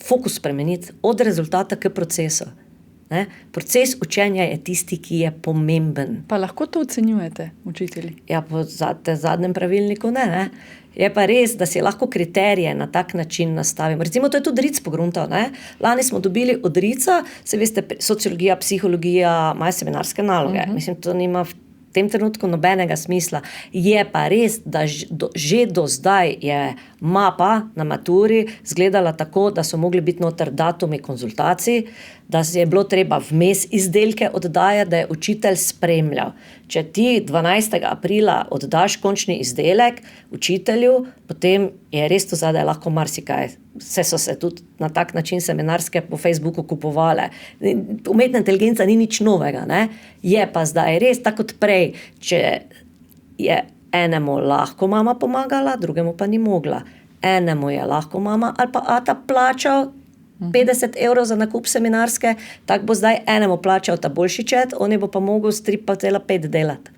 fokus spremeniti od rezultata k procesu. Ne? Proces učenja je tisti, ki je pomemben. Pa lahko to ocenjujete, učitelji? Ja, po zadnjem pravilniku ne. Je pa res, da si lahko kriterije na tak način nastavimo. Recimo, to je tudi RIC pogruntal, ne. Lani smo dobili od RIC-a, se veste, sociologija, psihologija, imajo seminarske naloge. Mislim, to nima v tem trenutku nobenega smisla. Je pa res, da že do zdaj je mapa na maturi izgledala tako, da so mogli biti noter datumi konzultacij, da je bilo treba vmes izdelke oddajati, da je učitelj spremljal. Če ti 12. aprila oddaš končni izdelek učitelju, potem je res to zadaj lahko marsikaj. Vse so se tudi na tak način seminarske po Facebooku kupovale. Umetna inteligenca ni nič novega, ne? Je pa zdaj res tako kot prej, če je enemu lahko mama pomagala, drugemu pa ni mogla. Enemu je lahko mama ali pa ata plačal 50 € za nakup seminarske, tako bo zdaj enemu plačal ta boljši čet, on je bo pa mogel s 3,5 delati.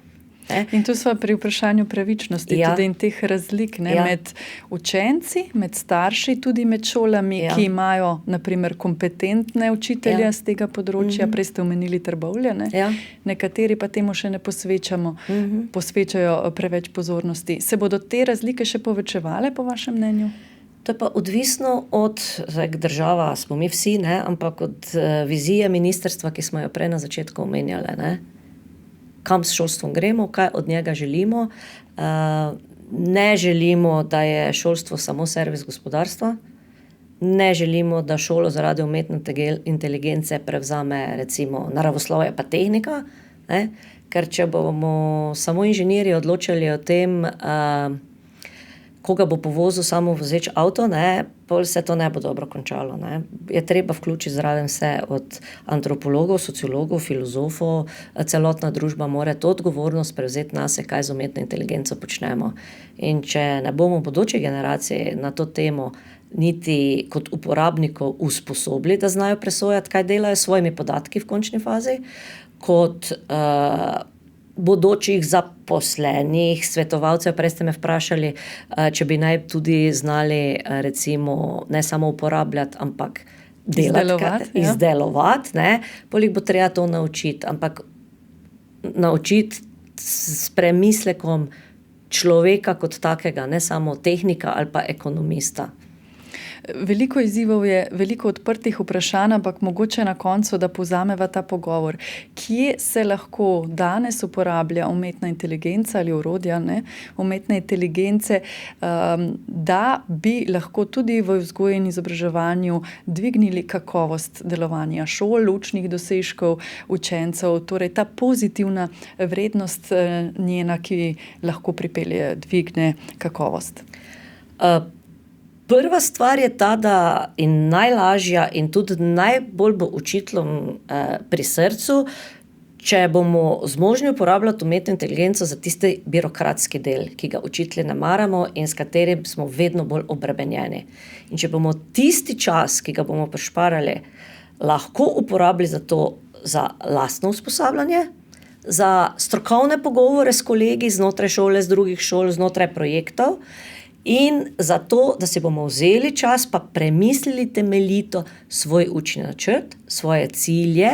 In tu smo pri vprašanju pravičnosti, ja. Tudi in teh razlik, ne, ja. Med učenci, med starši, tudi med šolami, ja. Ki imajo, na primer, kompetentne učitelje z tega področja, prej ste omenili Trbovlje, ne? Ja. Nekateri pa temu še ne posvečajo preveč pozornosti. Se bodo te razlike še povečevale, po vašem mnenju? To je pa odvisno od, država smo mi vsi, ne, ampak od vizije ministrstva, ki smo jo prej na začetku omenjali, ne. Kam s šolstvom gremo, kaj od njega želimo. Ne želimo, da je šolstvo samo servis gospodarstva. Ne želimo, da šolo zaradi umetne inteligence prevzame recimo naravoslovje pa tehnika, ne? Ker če bomo samo inženirji odločali o tem, koga bo povozil samo vozeč avto, ne, pol se to ne bo dobro končalo, ne. Je treba vključiti zraven vse od antropologov, sociologov, filozofov, celotna družba mora to odgovornost prevzeti nase, kaj z umetno inteligenco počnemo. In če ne bomo bodoče generacije na to temo niti kot uporabnikov usposobili, da znajo presojati, kaj delajo s svojimi podatki v končni fazi, kot bodočih zaposlenih svetovalcev, prej ste me vprašali, če bi naj tudi znali recimo ne samo uporabljati, ampak izdelovati, ne, poleg bo treba to naučiti, ampak naučiti s premislekom človeka kot takega, ne samo tehnika ali pa ekonomista. Veliko izzivov je, veliko odprtih vprašanj, ampak mogoče na koncu, da povzameva ta pogovor. Kje se lahko danes uporablja umetna inteligenca ali orodja, ne, umetne inteligence, da bi lahko tudi v vzgoji in izobraževanju dvignili kakovost delovanja šol, učnih dosežkov učencev, torej ta pozitivna vrednost njena, ki lahko pripelje, dvigne kakovost? Prva stvar je ta, da in najlažja in tudi najbolj bo učiteljem pri srcu, če bomo zmožni uporabljati umetno inteligenco za tisti birokratski del, ki ga učitelji ne maramo in s katerim smo vedno bolj obremenjeni. In če bomo tisti čas, ki ga bomo prišparali, lahko uporabili za lastno usposabljanje, za strokovne pogovore s kolegi znotraj šole, z drugih šol, znotraj projektov, in zato, da si bomo vzeli čas pa premislili temeljito svoj učni načrt, svoje cilje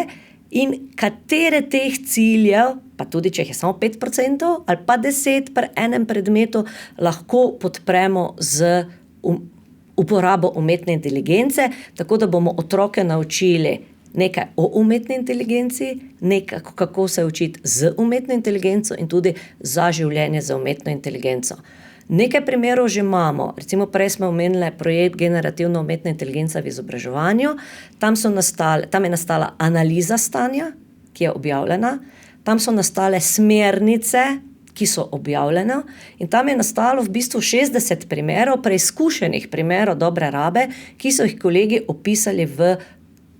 in katere teh ciljev, pa tudi če jih je samo 5% ali pa 10 pri enem predmetu, lahko podpremo z uporabo umetne inteligence, tako da bomo otroke naučili nekaj o umetni inteligenci, nekaj, kako se učiti z umetno inteligenco in tudi za življenje z umetno inteligenco. Nekaj primerov že imamo, recimo prej smo omenili projekt Generativna umetna inteligenca v izobraževanju, tam je nastala analiza stanja, ki je objavljena, tam so nastale smernice, ki so objavljene, in tam je nastalo v bistvu 60 primerov, preizkušenih primerov dobre rabe, ki so jih kolegi opisali v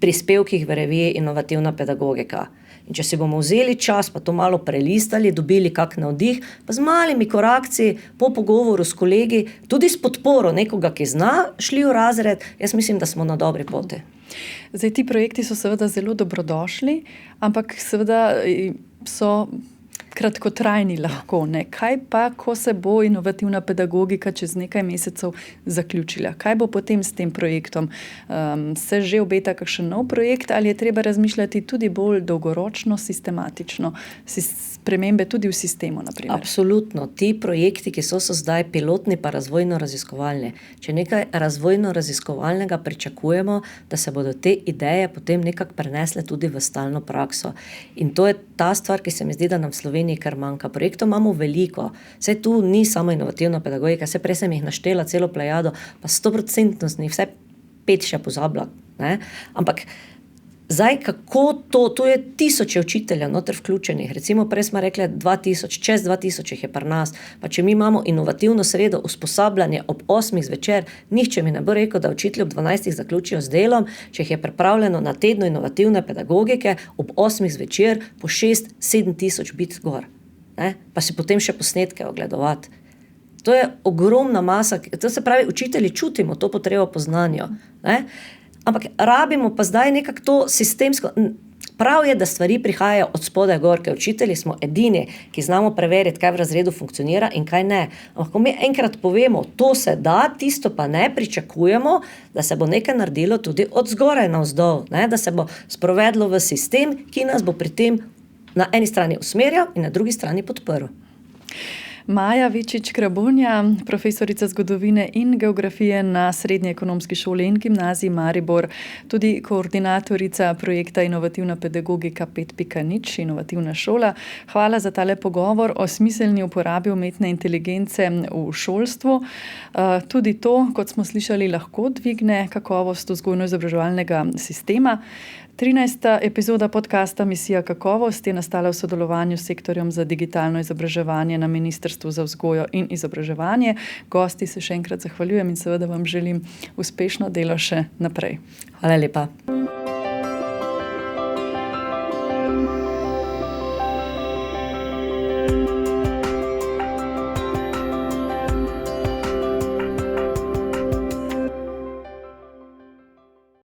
prispevkih v reviji Inovativna pedagogika. In če si bomo vzeli čas, pa to malo prelistali, dobili kak navdih, pa z malimi korakci po pogovoru s kolegi, tudi s podporo nekoga, ki zna, šli v razred, jaz mislim, da smo na dobri poti. Zdaj, ti projekti so seveda zelo dobrodošli, ampak seveda so kratkotrajni lahko, ne? Kaj pa, ko se bo inovativna pedagogika čez nekaj mesecev zaključila? Kaj bo potem s tem projektom? Se že obeta kakšen nov projekt ali je treba razmišljati tudi bolj dolgoročno, sistematično, spremembe tudi v sistemu, na primer? Absolutno. Ti projekti, ki so zdaj pilotni pa razvojno-raziskovalni. Če nekaj razvojno-raziskovalnega pričakujemo, da se bodo te ideje potem nekako prenesle tudi v stalno prakso. In to je ta stvar, ki se mi zdi, da nam v Sloveniji kar manjka. Projektov imamo veliko. Saj tu ni samo inovativna pedagogika, saj prej sem jih naštela celo plejado, pa 100% z njih, vsaj 5 še pozabila. Ne? Ampak zdaj, kako to je tisoče učitelja noter vključenih, recimo prej smo rekli 2000, čez 2000 jih je pri nas, pa če mi imamo inovativno sredo, usposabljanje ob 8 zvečer, nihče mi ne bo rekel, da učitelji ob 12 zaključijo z delom, če jih je pripravljeno na tednu inovativne pedagogike, ob 8 zvečer po 6-7 tisoč biti gor, ne? Pa si potem še posnetke ogledovati. To je ogromna masa, to se pravi, učitelji čutimo to potrebo po znanju, ne? Ampak rabimo pa zdaj nekako to sistemsko. Prav je, da stvari prihajajo od spodaj gor, ker učitelji smo edini, ki znamo preveriti, kaj v razredu funkcionira in kaj ne. Ampak ko mi enkrat povemo, to se da, tisto pa ne, pričakujemo, da se bo nekaj naredilo tudi od zgoraj navzdol, ne? Da se bo sprovedlo v sistem, ki nas bo pri tem na eni strani usmerjal in na drugi strani podprl. Maja Vičič-Krabonja, profesorica zgodovine in geografije na Srednji ekonomski šoli in gimnaziji Maribor, tudi koordinatorica projekta Inovativna pedagogika 5.0, inovativna šola. Hvala za tale pogovor o smiselni uporabi umetne inteligence v šolstvu. Tudi to, kot smo slišali, lahko dvigne kakovost vzgojno-izobraževalnega sistema. 13. epizoda podcasta Misija kakovost je nastala v sodelovanju s sektorjem za digitalno izobraževanje na Ministrstvu za vzgojo in izobraževanje. Gosti se še enkrat zahvaljujem in seveda vam želim uspešno delo še naprej. Hvala lepa.